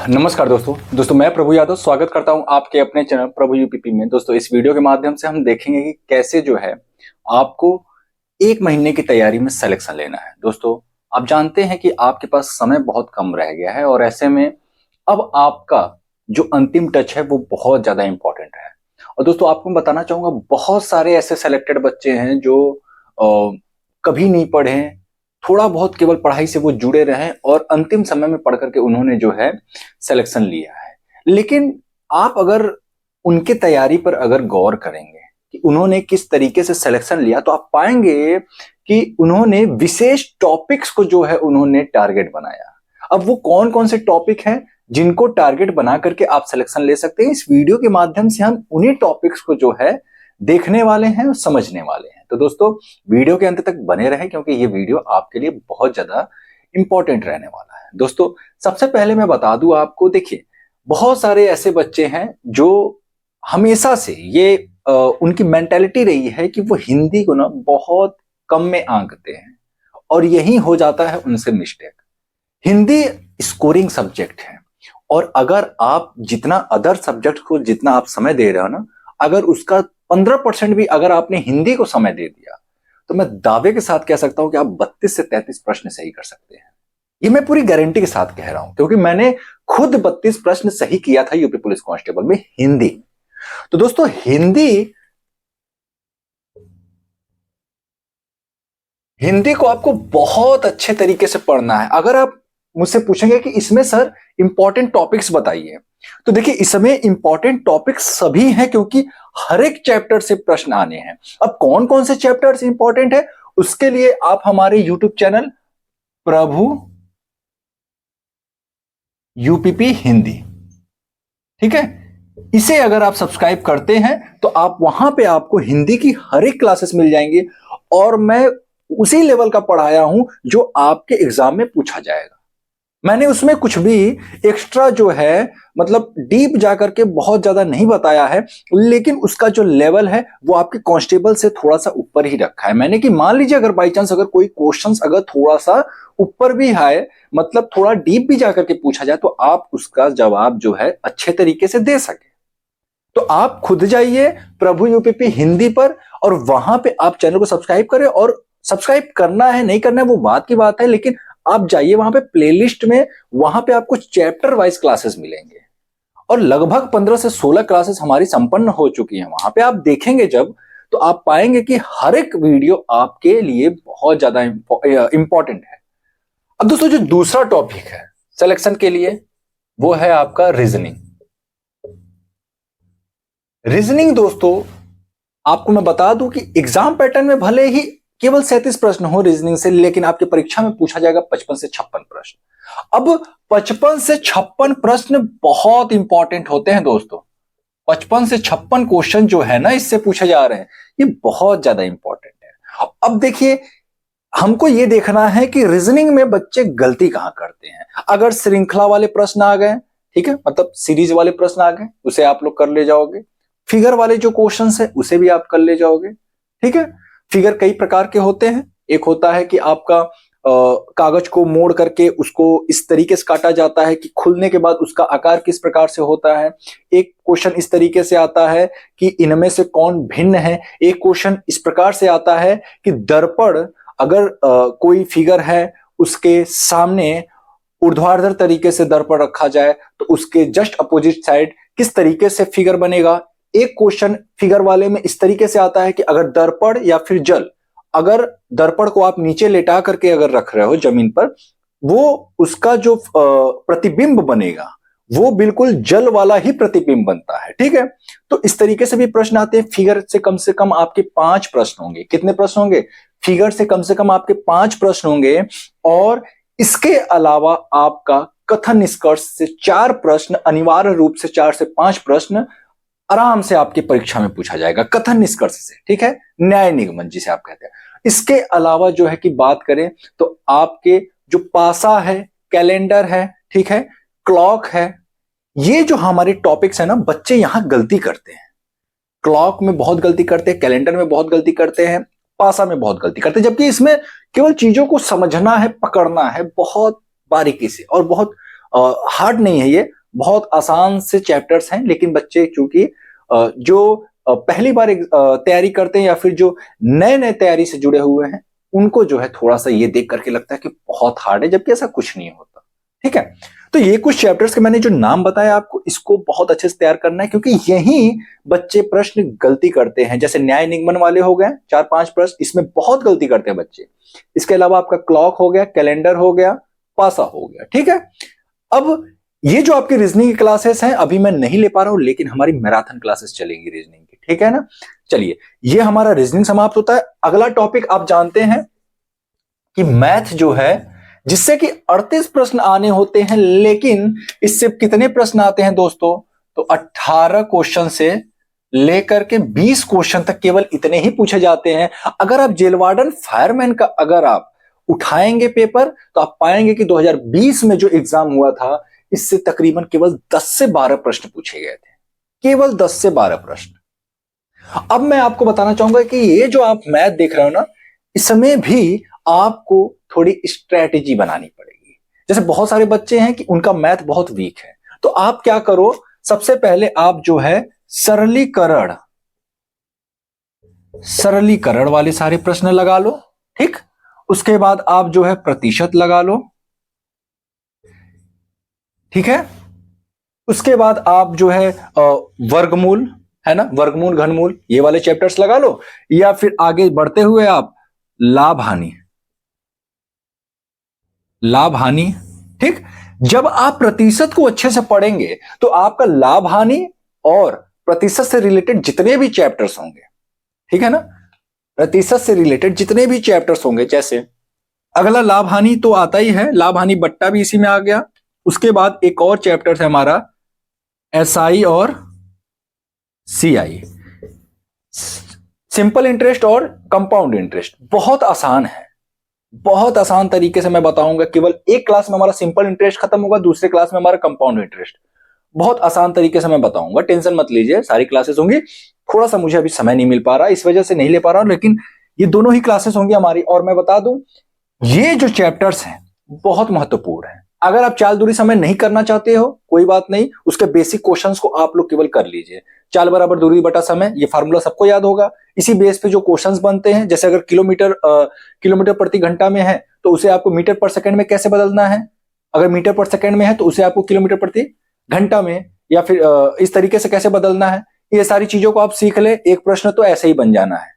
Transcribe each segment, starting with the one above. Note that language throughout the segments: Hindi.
नमस्कार दोस्तों मैं प्रभु यादव स्वागत करता हूं आपके अपने चैनल प्रभु यूपीपी में। दोस्तों इस वीडियो के माध्यम से हम देखेंगे कि कैसे जो है आपको एक महीने की तैयारी में सिलेक्शन लेना है। दोस्तों आप जानते हैं कि आपके पास समय बहुत कम रह गया है और ऐसे में अब आपका जो अंतिम टच है वो बहुत ज्यादा इंपॉर्टेंट है। और दोस्तों आपको मैं बताना चाहूंगा, बहुत सारे ऐसे सेलेक्टेड बच्चे हैं जो कभी नहीं पढ़े, थोड़ा बहुत केवल पढ़ाई से वो जुड़े रहे और अंतिम समय में पढ़ करके उन्होंने जो है सिलेक्शन लिया है। लेकिन आप अगर उनके तैयारी पर अगर गौर करेंगे कि उन्होंने किस तरीके से सिलेक्शन लिया, तो आप पाएंगे कि उन्होंने विशेष टॉपिक्स को जो है उन्होंने टारगेट बनाया। अब वो कौन कौन से टॉपिक हैं जिनको टारगेट बना करके आप सिलेक्शन ले सकते हैं, इस वीडियो के माध्यम से हम उन्हीं टॉपिक्स को जो है देखने वाले हैं और समझने वाले हैं। तो दोस्तों वीडियो के अंत तक बने रहें क्योंकि ये वीडियो आपके लिए बहुत ज्यादा इंपॉर्टेंट रहने वाला है। दोस्तों सबसे पहले मैं बता दूं आपको, देखिए बहुत सारे ऐसे बच्चे हैं जो हमेशा से ये उनकी मेंटेलिटी रही है कि वो हिंदी को ना बहुत कम में आंकते हैं और यही हो जाता है उनसे मिस्टेक। हिंदी स्कोरिंग सब्जेक्ट है और अगर आप जितना अदर सब्जेक्ट को जितना आप समय दे रहे हो ना, अगर उसका 15% भी अगर आपने हिंदी को समय दे दिया तो मैं दावे के साथ कह सकता हूं कि आप 32 से 33 प्रश्न सही कर सकते हैं। ये मैं पूरी गारंटी के साथ कह रहा हूं क्योंकि मैंने खुद 32 प्रश्न सही किया था यूपी पुलिस कांस्टेबल में हिंदी। तो दोस्तों हिंदी को आपको बहुत अच्छे तरीके से पढ़ना है। अगर आप मुझसे पूछेंगे कि इसमें सर इंपॉर्टेंट टॉपिक्स बताइए, तो देखिए इसमें इंपॉर्टेंट टॉपिक्स सभी हैं क्योंकि हर एक चैप्टर से प्रश्न आने हैं। अब कौन कौन से चैप्टर्स इंपॉर्टेंट है उसके लिए आप हमारे यूट्यूब चैनल प्रभु यूपीपी हिंदी, ठीक है, इसे अगर आप सब्सक्राइब करते हैं तो आप वहां पे आपको हिंदी की हर एक क्लासेस मिल जाएंगी और मैं उसी लेवल का पढ़ाया हूं जो आपके एग्जाम में पूछा जाएगा। मैंने उसमें कुछ भी एक्स्ट्रा जो है मतलब डीप जाकर के बहुत ज्यादा नहीं बताया है, लेकिन उसका जो लेवल है वो आपके कांस्टेबल से थोड़ा सा ऊपर ही रखा है मैंने, कि मान लीजिए अगर बाई चांस अगर कोई क्वेश्चंस अगर थोड़ा सा ऊपर भी है, मतलब थोड़ा डीप भी जाकर के पूछा जाए, तो आप उसका जवाब जो है अच्छे तरीके से दे सके। तो आप खुद जाइए प्रभु यूपीपी हिंदी पर और वहां पे आप चैनल को सब्सक्राइब करें। और सब्सक्राइब करना है नहीं करना है वो बात की बात है, लेकिन आप जाइए वहां पे प्लेलिस्ट में, वहां पे आपको चैप्टर वाइज क्लासेस मिलेंगे और लगभग 15 से 16 क्लासेस हमारी संपन्न हो चुकी हैं। वहां पे आप देखेंगे जब, तो आप पाएंगे कि हर एक वीडियो आपके लिए बहुत ज्यादा इंपॉर्टेंट है। अब दोस्तों जो दूसरा टॉपिक है सिलेक्शन के लिए वो है आपका रीजनिंग। रीजनिंग दोस्तों आपको मैं बता दूं कि एग्जाम पैटर्न में भले ही केवल 37 प्रश्न हो रीजनिंग से, लेकिन आपकी परीक्षा में पूछा जाएगा 55 से 56 प्रश्न। अब 55 से 56 प्रश्न बहुत इंपॉर्टेंट होते हैं दोस्तों। 55 से 56 क्वेश्चन जो है ना इससे पूछे जा रहे हैं, ये बहुत ज्यादा इंपॉर्टेंट है। अब देखिए हमको ये देखना है कि रीजनिंग में बच्चे गलती कहां करते हैं। अगर श्रृंखला वाले प्रश्न आ गए, ठीक है, मतलब सीरीज वाले प्रश्न आ गए, उसे आप लोग कर ले जाओगे। फिगर वाले जो क्वेश्चंस है उसे भी आप कर ले जाओगे, ठीक है। फिगर कई प्रकार के होते हैं। एक होता है कि आपका कागज को मोड़ करके उसको इस तरीके से काटा जाता है कि खुलने के बाद उसका आकार किस प्रकार से होता है। एक क्वेश्चन इस तरीके से आता है कि इनमें से कौन भिन्न है। एक क्वेश्चन इस प्रकार से आता है कि दर्पण अगर कोई फिगर है उसके सामने ऊर्ध्वाधर तरीके से दर्पण रखा जाए तो उसके जस्ट अपोजिट साइड किस तरीके से फिगर बनेगा। एक क्वेश्चन फिगर वाले में इस तरीके से आता है कि अगर दर्पण या फिर जल, अगर दर्पण को आप नीचे लेटा करके अगर रख रहे हो जमीन पर, वो उसका जो प्रतिबिंब बनेगा वो बिल्कुल जल वाला ही प्रतिबिंब बनता है, ठीक है। तो इस तरीके से भी प्रश्न आते हैं। फिगर से कम आपके 5 प्रश्न होंगे। कितने प्रश्न होंगे? फिगर से कम आपके 5 प्रश्न होंगे। और इसके अलावा आपका कथन निष्कर्ष से 4 प्रश्न, अनिवार्य रूप से 4 से 5 प्रश्न आराम से आपकी परीक्षा में पूछा जाएगा कथन निष्कर्ष से, ठीक है, न्याय निगमन जिसे आप कहते हैं। इसके अलावा जो है कि बात करें तो आपके जो पासा है, कैलेंडर है, ठीक है, क्लॉक है, ये जो हमारे टॉपिक्स है ना, बच्चे यहां गलती करते हैं। क्लॉक में बहुत गलती करते हैं, कैलेंडर में बहुत गलती करते हैं, पासा में बहुत गलती करते हैं, जबकि इसमें केवल चीजों को समझना है, पकड़ना है बहुत बारीकी से और बहुत हार्ड नहीं है, ये बहुत आसान से चैप्टर्स हैं, लेकिन बच्चे चूंकि जो पहली बार तैयारी करते हैं या फिर जो नए नए तैयारी से जुड़े हुए हैं, उनको जो है थोड़ा सा ये देख करके लगता है कि बहुत हार्ड है, जबकि ऐसा कुछ नहीं होता। ठीक है, तो ये कुछ चैप्टर्स के मैंने जो नाम बताया आपको, इसको बहुत अच्छे से तैयार करना है, क्योंकि यही बच्चे प्रश्न गलती करते हैं। जैसे न्याय निगमन वाले हो गए 4-5 प्रश्न, इसमें बहुत गलती करते हैं बच्चे। इसके अलावा आपका क्लॉक हो गया, कैलेंडर हो गया, पासा हो गया। ठीक है, अब ये जो आपकी रीजनिंग की क्लासेस हैं अभी मैं नहीं ले पा रहा हूं, लेकिन हमारी मैराथन क्लासेस चलेंगी रीजनिंग की। ठीक है ना, चलिए ये हमारा रीजनिंग समाप्त होता है। अगला टॉपिक आप जानते हैं कि मैथ जो है, जिससे कि 38 प्रश्न आने होते हैं, लेकिन इससे कितने प्रश्न आते हैं दोस्तों, तो 18 क्वेश्चन से लेकर के 20 क्वेश्चन तक केवल इतने ही पूछे जाते हैं। अगर आप जेल वार्डन फायरमैन का अगर आप उठाएंगे पेपर, तो आप पाएंगे कि 2020 में जो एग्जाम हुआ था, इससे तकरीबन केवल 10 से 12 प्रश्न पूछे गए थे, केवल 10 से 12 प्रश्न। अब मैं आपको बताना चाहूंगा कि ये जो आप मैथ देख रहे हो ना, इसमें भी आपको थोड़ी स्ट्रेटेजी बनानी पड़ेगी। जैसे बहुत सारे बच्चे हैं कि उनका मैथ बहुत वीक है, तो आप क्या करो, सबसे पहले आप जो है सरलीकरण वाले सारे प्रश्न लगा लो। ठीक, उसके बाद आप जो है प्रतिशत लगा लो। ठीक है, उसके बाद आप जो है वर्गमूल, है ना, वर्गमूल घनमूल, ये वाले चैप्टर्स लगा लो। या फिर आगे बढ़ते हुए आप लाभ हानि, लाभ हानि। ठीक, जब आप प्रतिशत को अच्छे से पढ़ेंगे तो आपका लाभ हानि और प्रतिशत से रिलेटेड जितने भी चैप्टर्स होंगे, ठीक है ना, प्रतिशत से रिलेटेड जितने भी चैप्टर्स होंगे, जैसे अगला लाभ हानि तो आता ही है, लाभ हानि बट्टा भी इसी में आ गया। उसके बाद एक और चैप्टर है हमारा एसआई और सीआई, सिंपल इंटरेस्ट और कंपाउंड इंटरेस्ट। बहुत आसान है, बहुत आसान तरीके से मैं बताऊंगा। केवल एक क्लास में हमारा सिंपल इंटरेस्ट खत्म होगा, दूसरे क्लास में हमारा कंपाउंड इंटरेस्ट। बहुत आसान तरीके से मैं बताऊंगा, टेंशन मत लीजिए, सारी क्लासेस होंगी। थोड़ा सा मुझे अभी समय नहीं मिल पा रहा, इस वजह से नहीं ले पा रहा हूं, लेकिन ये दोनों ही क्लासेस होंगी हमारी। और मैं बता दूं, ये जो चैप्टर्स हैं बहुत महत्वपूर्ण है। अगर आप चाल दूरी समय नहीं करना चाहते हो, कोई बात नहीं, उसके बेसिक क्वेश्चंस को आप लोग केवल कर लीजिए। चाल बराबर दूरी बटा समय, ये फार्मूला सबको याद होगा। इसी बेस पे जो क्वेश्चंस बनते हैं, जैसे अगर किलोमीटर प्रति घंटा में है, तो उसे आपको मीटर पर सेकंड में कैसे बदलना है। अगर मीटर पर सेकंड में है तो उसे आपको किलोमीटर प्रति घंटा में या फिर इस तरीके से कैसे बदलना है। ये सारी चीजों को आप सीख ले, एक प्रश्न तो ऐसे ही बन जाना है,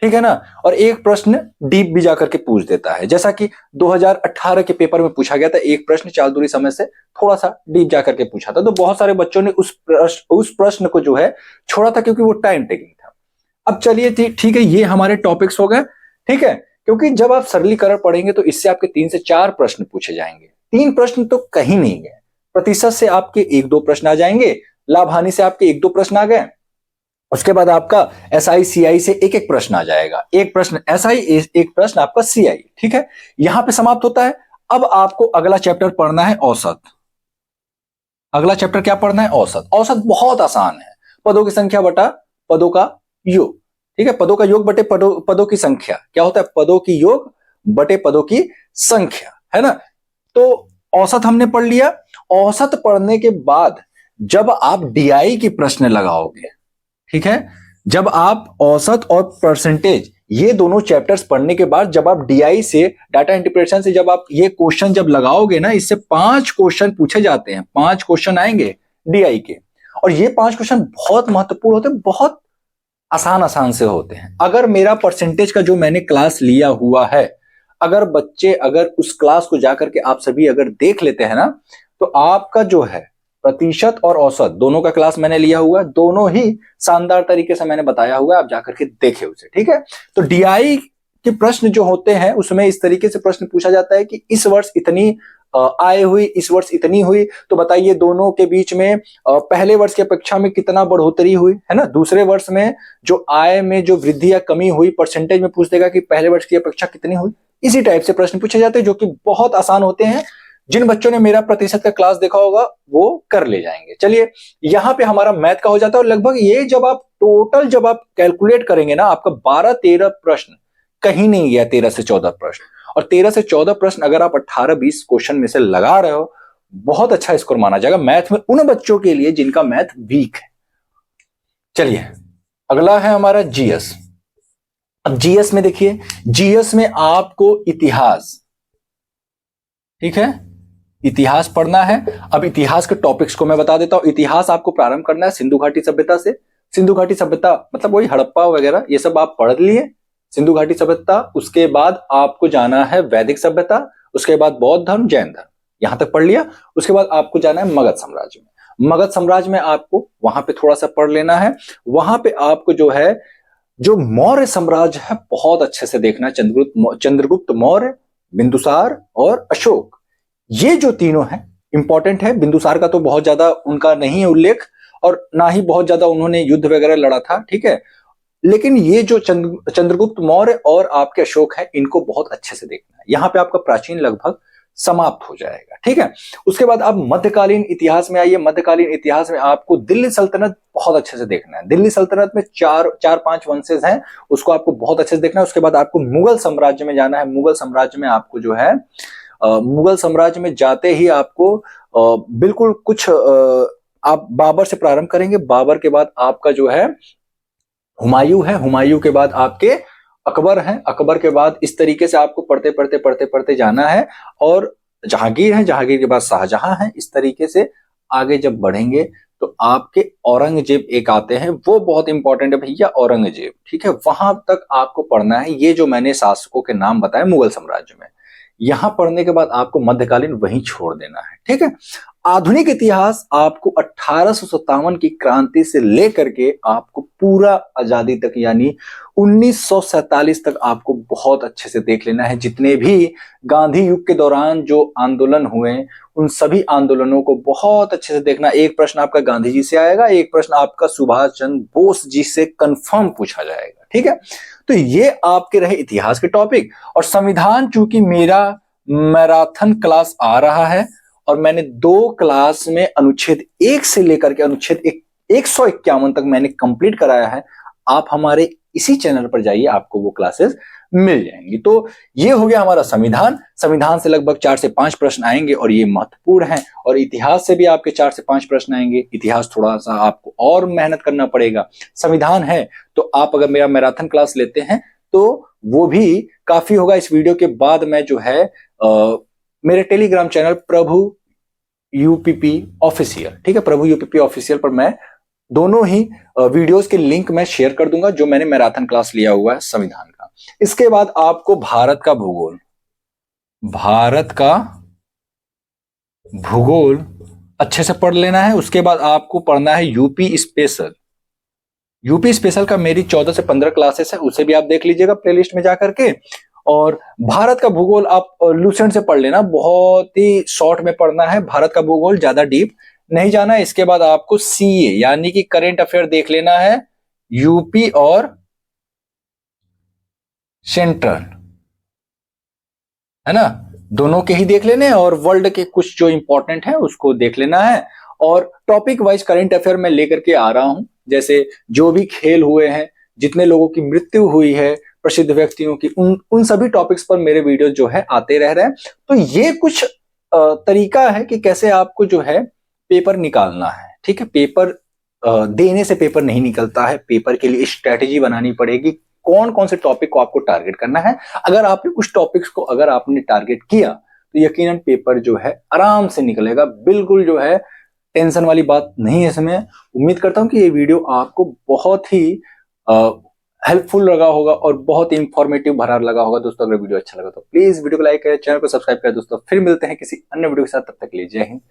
ठीक है ना। और एक प्रश्न डीप भी जाकर के पूछ देता है, जैसा कि 2018 के पेपर में पूछा गया था, एक प्रश्न चाल दूरी समय से थोड़ा सा डीप जाकर के पूछा था। तो बहुत सारे बच्चों ने उस प्रश्न को जो है छोड़ा था, क्योंकि वो टाइम टेकिंग था। अब चलिए ठीक है, ये हमारे टॉपिक्स हो गए, ठीक है। क्योंकि जब आप सरलीकरण पढ़ेंगे तो इससे आपके 3 से 4 प्रश्न पूछे जाएंगे। 3 प्रश्न तो कहीं नहीं गए, प्रतिशत से आपके 1-2 प्रश्न आ जाएंगे, लाभ हानि से आपके 1-2 प्रश्न आ गए। उसके बाद आपका एसआई सीआई से एक एक प्रश्न आ जाएगा, एक प्रश्न एसआई, एक प्रश्न आपका सीआई, ठीक है। यहां पे समाप्त होता है। अब आपको अगला चैप्टर पढ़ना है औसत। अगला चैप्टर क्या पढ़ना है? औसत। औसत बहुत आसान है, पदों की संख्या बटा पदों का योग, ठीक है। पदों का योग बटे पदों की संख्या क्या होता है? पदों की योग बटे पदों की संख्या, है ना। तो औसत हमने पढ़ लिया। औसत पढ़ने के बाद जब आप डीआई की प्रश्न लगाओगे, ठीक है, जब आप औसत और परसेंटेज ये दोनों चैप्टर्स पढ़ने के बाद जब आप डीआई से, डाटा इंटरप्रिटेशन से, जब आप ये क्वेश्चन जब लगाओगे ना, इससे 5 क्वेश्चन पूछे जाते हैं, 5 क्वेश्चन आएंगे डीआई के। और ये 5 क्वेश्चन बहुत महत्वपूर्ण होते हैं, बहुत आसान से होते हैं। अगर मेरा परसेंटेज का जो मैंने क्लास लिया हुआ है, अगर बच्चे अगर उस क्लास को जाकर के आप सभी अगर देख लेते हैं ना, तो आपका जो है प्रतिशत और औसत दोनों का क्लास मैंने लिया हुआ है, दोनों ही शानदार तरीके से मैंने बताया हुआ है, आप जाकर के देखे उसे, ठीक है। तो डीआई के प्रश्न जो होते हैं उसमें इस तरीके से प्रश्न पूछा जाता है कि इस वर्ष इतनी आय हुई, इस वर्ष इतनी हुई, तो बताइए दोनों के बीच में पहले वर्ष की अपेक्षा में कितना बढ़ोतरी हुई, है ना। दूसरे वर्ष में जो आय में जो वृद्धि या कमी हुई, परसेंटेज में पूछ देगा कि पहले वर्ष की अपेक्षा कितनी हुई। इसी टाइप से प्रश्न पूछे जाते हैं, जो कि बहुत आसान होते हैं। जिन बच्चों ने मेरा प्रतिशत का क्लास देखा होगा वो कर ले जाएंगे। चलिए, यहां पे हमारा मैथ का हो जाता है। और लगभग ये जब आप टोटल जब आप कैलकुलेट करेंगे ना, आपका 12-13 प्रश्न कहीं नहीं गया, 13 से 14 प्रश्न। और 13 से 14 प्रश्न अगर आप 18-20 क्वेश्चन में से लगा रहे हो, बहुत अच्छा स्कोर माना जाएगा मैथ में उन बच्चों के लिए जिनका मैथ वीक है। चलिए अगला है हमारा जीएस। अब जीएस में देखिए, जीएस में आपको इतिहास, ठीक है, इतिहास पढ़ना है। अब इतिहास के टॉपिक्स को मैं बता देता हूं। इतिहास आपको प्रारंभ करना है सिंधु घाटी सभ्यता से। सिंधु घाटी सभ्यता मतलब वही हड़प्पा वगैरह ये सब आप पढ़ लिए, सिंधु घाटी सभ्यता। उसके बाद आपको जाना है वैदिक सभ्यता, उसके बाद बौद्ध धर्म, जैन धर्म, यहां तक पढ़ लिया। उसके बाद आपको जाना है मगध साम्राज्य में। मगध साम्राज्य में आपको वहां पे थोड़ा सा पढ़ लेना है। वहां पे आपको जो है जो मौर्य साम्राज्य है बहुत अच्छे से देखना है। चंद्रगुप्त मौर्य, बिंदुसार और अशोक, ये जो तीनों हैं इंपॉर्टेंट है। बिंदुसार का तो बहुत ज्यादा उनका नहीं है उल्लेख और ना ही बहुत ज्यादा उन्होंने युद्ध वगैरह लड़ा था, ठीक है, लेकिन ये जो चंद्रगुप्त मौर्य और आपके अशोक है इनको बहुत अच्छे से देखना है। यहां पे आपका प्राचीन लगभग समाप्त हो जाएगा, ठीक है। उसके बाद आप मध्यकालीन इतिहास में आइए। मध्यकालीन इतिहास में आपको दिल्ली सल्तनत बहुत अच्छे से देखना है। दिल्ली सल्तनत में चार पांच वंशज हैं, उसको आपको बहुत अच्छे से देखना है। उसके बाद आपको मुगल साम्राज्य में जाना है। मुगल साम्राज्य में आपको जो है मुगल साम्राज्य में जाते ही आपको बिल्कुल कुछ आप बाबर से प्रारंभ करेंगे। बाबर के बाद आपका जो है हुमायूं है। हुमायूं के बाद आपके अकबर हैं। अकबर के बाद इस तरीके से आपको पढ़ते पढ़ते पढ़ते पढ़ते जाना है। और जहांगीर है, जहांगीर के बाद शाहजहां है। इस तरीके से आगे जब बढ़ेंगे तो आपके औरंगजेब एक आते हैं, वो बहुत इंपॉर्टेंट है भैया, औरंगजेब, ठीक है। वहां तक आपको पढ़ना है। ये जो मैंने शासकों के नाम बताए मुगल साम्राज्य में, यहां पढ़ने के बाद आपको मध्यकालीन वहीं छोड़ देना है, ठीक है। आधुनिक इतिहास आपको 1857 की क्रांति से लेकर के आपको पूरा आजादी तक यानी 1947 तक आपको बहुत अच्छे से देख लेना है। जितने भी गांधी युग के दौरान जो आंदोलन हुए उन सभी आंदोलनों को बहुत अच्छे से देखना। एक प्रश्न आपका गांधी जी से आएगा, एक प्रश्न आपका सुभाष चंद्र बोस जी से कंफर्म पूछा जाएगा, ठीक है। तो ये आपके रहे इतिहास के टॉपिक। और संविधान, चूंकि मेरा मैराथन क्लास आ रहा है और मैंने 2 क्लास में अनुच्छेद 1 से लेकर के अनुच्छेद 151 तक मैंने कंप्लीट कराया है। आप हमारे इसी चैनल पर जाइए, आपको वो क्लासेस मिल जाएंगी। तो ये हो गया हमारा संविधान। संविधान से लगभग 4 से 5 प्रश्न आएंगे और ये महत्वपूर्ण है। और इतिहास से भी आपके 4 से 5 प्रश्न आएंगे। इतिहास थोड़ा सा आपको और मेहनत करना पड़ेगा। संविधान है तो आप अगर मेरा मैराथन क्लास लेते हैं तो वो भी काफी होगा। इस वीडियो के बाद मैं जो है मेरे टेलीग्राम चैनल प्रभु यूपीपी ऑफिशियल, ठीक है, प्रभु यूपीपी ऑफिशियल पर मैं दोनों ही वीडियोस के लिंक मैं शेयर कर दूंगा जो मैंने मैराथन क्लास लिया हुआ है संविधान का। इसके बाद आपको भारत का भूगोल, भारत का भूगोल अच्छे से पढ़ लेना है। उसके बाद आपको पढ़ना है यूपी स्पेशल। यूपी स्पेशल का मेरी 14 से 15 क्लासेस है, उसे भी आप देख लीजिएगा प्लेलिस्ट में जाकर के। और भारत का भूगोल आप लूसेंट से पढ़ लेना, बहुत ही शॉर्ट में पढ़ना है भारत का भूगोल, ज्यादा डीप नहीं जाना है। इसके बाद आपको सीए यानी कि करेंट अफेयर देख लेना है, यूपी और सेंट्रल, है ना, दोनों के ही देख लेने हैं। और वर्ल्ड के कुछ जो इंपॉर्टेंट है उसको देख लेना है। और टॉपिक वाइज करेंट अफेयर में लेकर के आ रहा हूं, जैसे जो भी खेल हुए हैं, जितने लोगों की मृत्यु हुई है प्रसिद्ध व्यक्तियों की, उन सभी टॉपिक्स पर मेरे वीडियो जो है आते रह रहे हैं। तो ये कुछ तरीका है कि कैसे आपको जो है पेपर निकालना है, ठीक है। पेपर देने से पेपर नहीं निकलता है, पेपर के लिए स्ट्रेटेजी बनानी पड़ेगी, कौन कौन से टॉपिक को आपको टारगेट करना है। अगर आपने कुछ टॉपिक्स को अगर आपने टारगेट किया तो यकीनन पेपर जो है आराम से निकलेगा, बिल्कुल जो है टेंशन वाली बात नहीं है इसमें। उम्मीद करता हूं कि ये वीडियो आपको बहुत ही हेल्पफुल लगा होगा और बहुत इंफॉर्मेटिव भरा लगा होगा। दोस्तों अगर वीडियो अच्छा लगा तो प्लीज वीडियो को लाइक करें, चैनल को सब्सक्राइब करें। दोस्तों फिर मिलते हैं किसी अन्य वीडियो के साथ, तब तक के लिए जय हिंद।